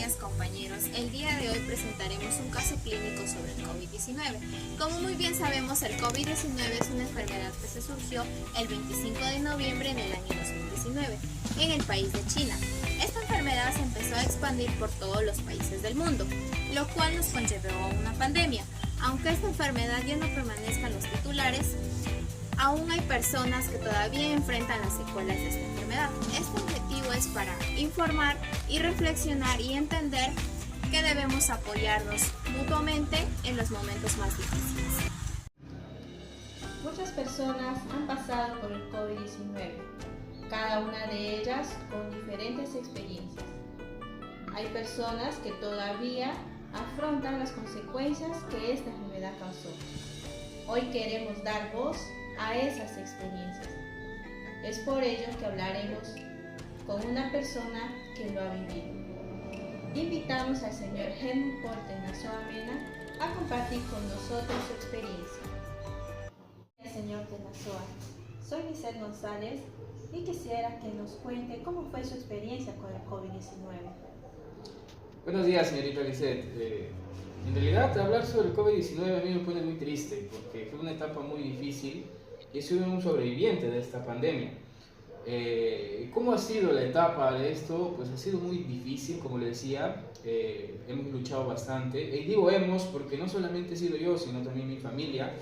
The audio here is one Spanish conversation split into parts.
días compañeros, el día de hoy presentaremos un caso clínico sobre el COVID-19. Como muy bien sabemos, el COVID-19 es una enfermedad que se surgió el 25 de noviembre en el año 2019 en el país de China. Esta enfermedad se empezó a expandir por todos los países del mundo, lo cual nos conllevó a una pandemia. Aunque esta enfermedad ya no permanezca en los titulares, aún hay personas que todavía enfrentan las secuelas de esta enfermedad. Este objetivo es para informar y reflexionar y entender que debemos apoyarnos mutuamente en los momentos más difíciles. Muchas personas han pasado por el COVID-19, cada una de ellas con diferentes experiencias. Hay personas que todavía afrontan las consecuencias que esta enfermedad causó. Hoy queremos dar voz a esas experiencias. Es por ello que hablaremos con una persona que lo ha vivido. Invitamos al señor Helmut Porte Nazoa-Mena a compartir con nosotros su experiencia. Señor Tenazoa, soy Lisette González y quisiera que nos cuente cómo fue su experiencia con el COVID-19. Buenos días, señorita Lisette. En realidad, hablar sobre el COVID-19 a mí me pone muy triste porque fue una etapa muy difícil y soy un sobreviviente de esta pandemia. ¿Cómo ha sido la etapa de esto? Pues ha sido muy difícil, como le decía, hemos luchado bastante. Y digo hemos porque no solamente he sido yo, sino también mi familia,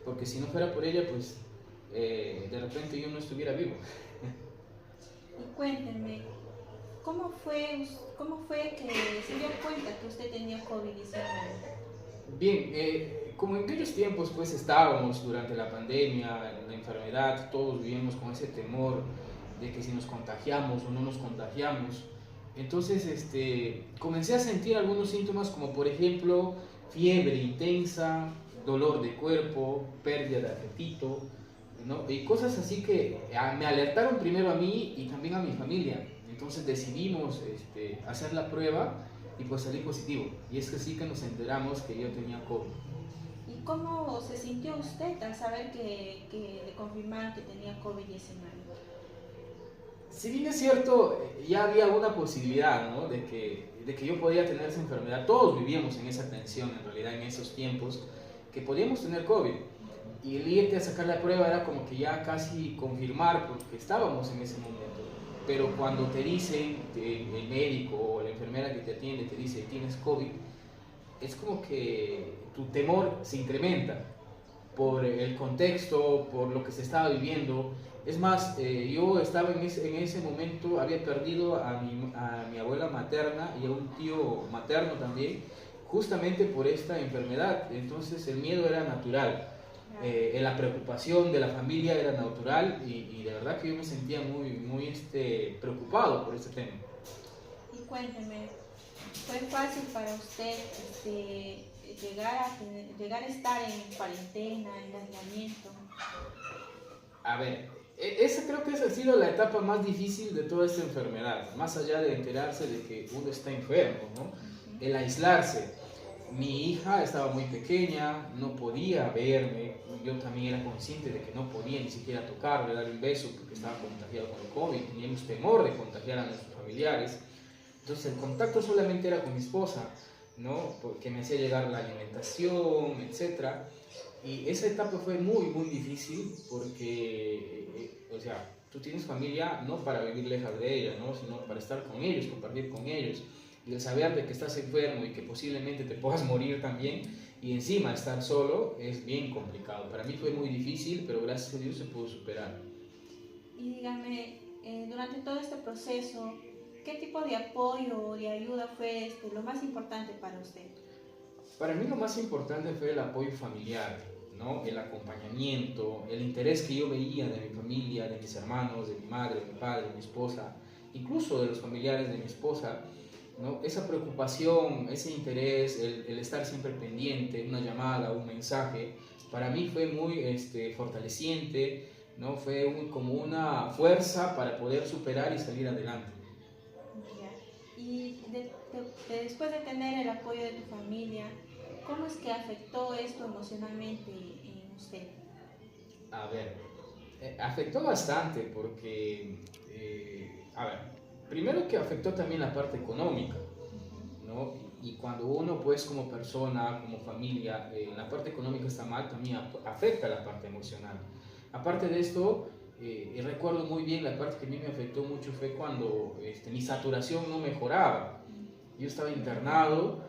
porque si no fuera por ella, pues de repente yo no estuviera vivo. Y cuéntenme, ¿cómo fue que se dio cuenta que usted tenía COVID-19? Bien, como en aquellos tiempos pues estábamos durante la pandemia, la enfermedad, todos vivíamos con ese temor de que si nos contagiamos o no nos contagiamos. Entonces comencé a sentir algunos síntomas como por ejemplo fiebre intensa, dolor de cuerpo, pérdida de apetito, ¿no? Y cosas así que me alertaron primero a mí y también a mi familia. Entonces decidimos hacer la prueba y pues salí positivo. Y es que sí que nos enteramos que yo tenía COVID. ¿Y cómo se sintió usted al saber que le confirmaron que tenía COVID-19? Si bien es cierto, ya había una posibilidad, ¿no? de que yo podía tener esa enfermedad. Todos vivíamos en esa tensión, en realidad, en esos tiempos, que podíamos tener COVID. Y el irte a sacar la prueba era como que ya casi confirmar, porque estábamos en ese momento. Pero cuando te dicen, el médico o la enfermera que te atiende te dice tienes COVID, es como que tu temor se incrementa por el contexto, por lo que se estaba viviendo. Es más, yo estaba en ese momento, había perdido a mi abuela materna y a un tío materno también, justamente por esta enfermedad. Entonces el miedo era natural. La preocupación de la familia era natural y de verdad que yo me sentía muy preocupado por este tema. Y cuénteme, ¿fue fácil para usted llegar a estar en cuarentena, en aislamiento? A ver, esa creo que esa ha sido la etapa más difícil de toda esta enfermedad, más allá de enterarse de que uno está enfermo, ¿no? El aislarse. Mi hija estaba muy pequeña, no podía verme, yo también era consciente de que no podía ni siquiera tocarle, darle un beso porque estaba contagiado con el COVID, teníamos temor de contagiar a nuestros familiares. Entonces el contacto solamente era con mi esposa, ¿no? Porque me hacía llegar la alimentación, etc. Y esa etapa fue muy difícil porque, o sea, tú tienes familia no para vivir lejos de ella, ¿no? Sino para estar con ellos, compartir con ellos. Y el saber de que estás enfermo y que posiblemente te puedas morir también y encima estar solo es bien complicado. Para mí fue muy difícil, pero gracias a Dios se pudo superar. Y dígame, durante todo este proceso, ¿qué tipo de apoyo o de ayuda fue lo más importante para usted? Para mí lo más importante fue el apoyo familiar, ¿no? El acompañamiento, el interés que yo veía de mi familia, de mis hermanos, de mi madre, de mi padre, de mi esposa, incluso de los familiares de mi esposa, ¿no? Esa preocupación, ese interés, el estar siempre pendiente, una llamada, un mensaje, para mí fue muy fortaleciente, ¿no? Fue como una fuerza para poder superar y salir adelante. Y después de tener el apoyo de tu familia, ¿cómo es que afectó esto emocionalmente en usted? A ver, afectó bastante porque, a ver, primero que afectó también la parte económica, ¿no? Y cuando uno, pues, como persona, como familia, la parte económica está mal, también afecta la parte emocional. Aparte de esto, recuerdo muy bien la parte que a mí me afectó mucho fue cuando mi saturación no mejoraba. Yo estaba internado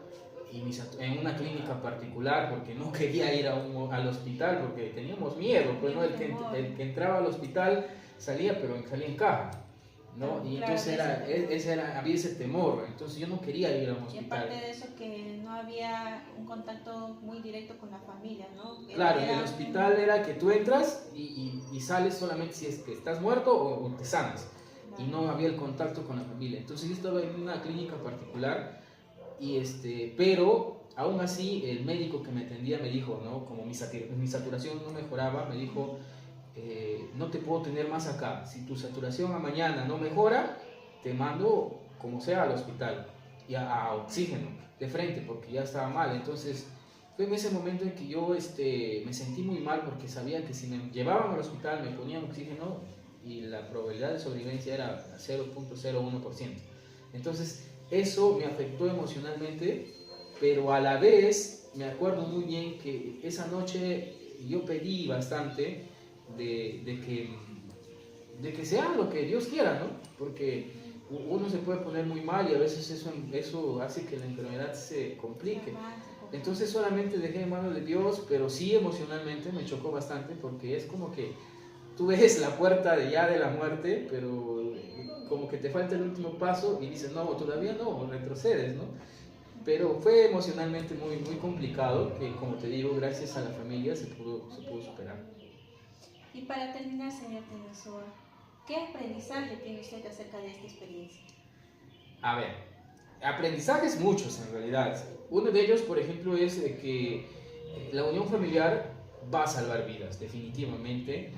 y en una clínica particular porque no quería ir al hospital porque teníamos miedo, pues, ¿no? El que entraba al hospital salía, pero salía en caja, ¿no? Y claro, entonces había ese temor, entonces yo no quería ir a un hospital. Y aparte de eso que no había un contacto muy directo con la familia, ¿no? Claro, el hospital era que tú entras y sales solamente si es que estás muerto o te sanas. Y no había el contacto con la familia. Entonces yo estaba en una clínica particular, pero aún así el médico que me atendía me dijo, ¿no? Como mi saturación no mejoraba, me dijo, no te puedo tener más acá. Si tu saturación a mañana no mejora, te mando como sea al hospital y a oxígeno de frente porque ya estaba mal. Entonces fue en ese momento en que yo me sentí muy mal porque sabía que si me llevaban al hospital me ponían oxígeno y la probabilidad de sobrevivencia era 0.01%. Entonces eso me afectó emocionalmente, pero a la vez me acuerdo muy bien que esa noche yo pedí bastante de que sea lo que Dios quiera, ¿no? Porque uno se puede poner muy mal y a veces eso hace que la enfermedad se complique. Entonces solamente dejé en manos de Dios, pero sí emocionalmente me chocó bastante porque es como que tú ves la puerta de la muerte, pero como que te falta el último paso y dices, no, todavía no, retrocedes, ¿no? Pero fue emocionalmente muy, muy complicado, que como te digo, gracias a la familia se pudo superar. Y para terminar, señor Tenazoa, ¿qué aprendizaje tiene usted acerca de esta experiencia? A ver, aprendizajes muchos en realidad. Uno de ellos, por ejemplo, es que la unión familiar va a salvar vidas, definitivamente.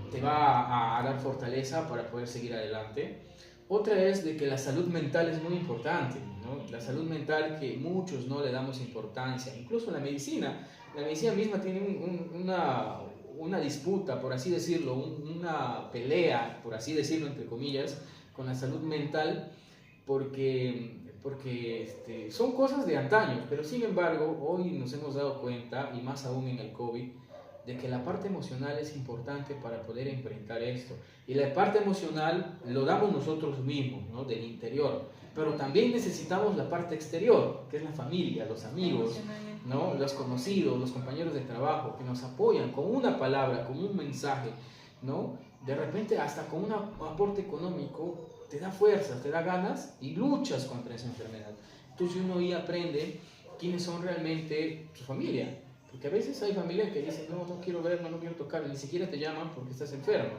Te va a dar fortaleza para poder seguir adelante. Otra es de que la salud mental es muy importante, ¿no? La salud mental que muchos no le damos importancia, incluso la medicina misma tiene una disputa, por así decirlo, una pelea, por así decirlo, entre comillas, con la salud mental, porque son cosas de antaño, pero sin embargo hoy nos hemos dado cuenta, y más aún en el COVID, de que la parte emocional es importante para poder enfrentar esto. Y la parte emocional lo damos nosotros mismos, ¿no? Del interior. Pero también necesitamos la parte exterior, que es la familia, los amigos, ¿no? Los conocidos, los compañeros de trabajo, que nos apoyan con una palabra, con un mensaje, ¿no? De repente hasta con un aporte económico te da fuerzas, te da ganas y luchas contra esa enfermedad. Entonces uno ahí aprende quiénes son realmente tu familia. Porque a veces hay familias que dicen, no quiero verlo, no quiero tocarlo, ni siquiera te llaman porque estás enfermo.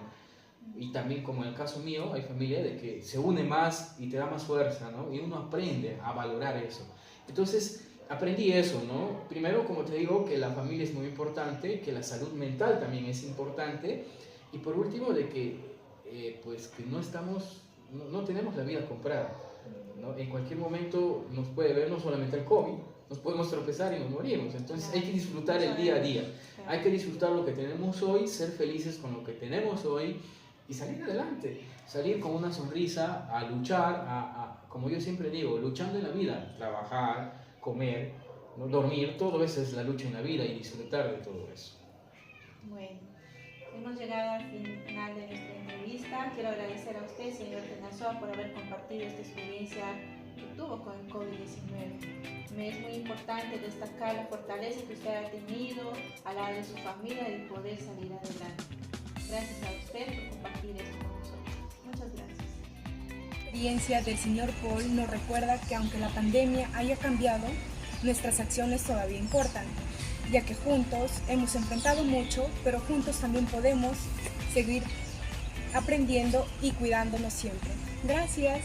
Y también, como en el caso mío, hay familia de que se une más y te da más fuerza, ¿no? Y uno aprende a valorar eso. Entonces, aprendí eso, ¿no? Primero, como te digo, que la familia es muy importante, que la salud mental también es importante. Y por último, de que, que no tenemos la vida comprada, ¿no? En cualquier momento nos puede ver no solamente el COVID, nos podemos tropezar y nos morimos. Entonces hay que disfrutar el día a día, hay que disfrutar lo que tenemos hoy, ser felices con lo que tenemos hoy y salir adelante, salir con una sonrisa, a luchar, como yo siempre digo, luchando en la vida, trabajar, comer, ¿no? Dormir, todo eso es la lucha en la vida y disfrutar de todo eso. Bueno, hemos llegado al final de nuestra entrevista. Quiero agradecer a usted, señor Tenazoa, por haber compartido esta experiencia que tuvo con el COVID-19. Me es muy importante destacar la fortaleza que usted ha tenido al lado de su familia y poder salir adelante. Gracias a usted por compartir esto con nosotros. Muchas gracias. La experiencia del señor Paul nos recuerda que aunque la pandemia haya cambiado, nuestras acciones todavía importan, ya que juntos hemos enfrentado mucho, pero juntos también podemos seguir aprendiendo y cuidándonos siempre. Gracias.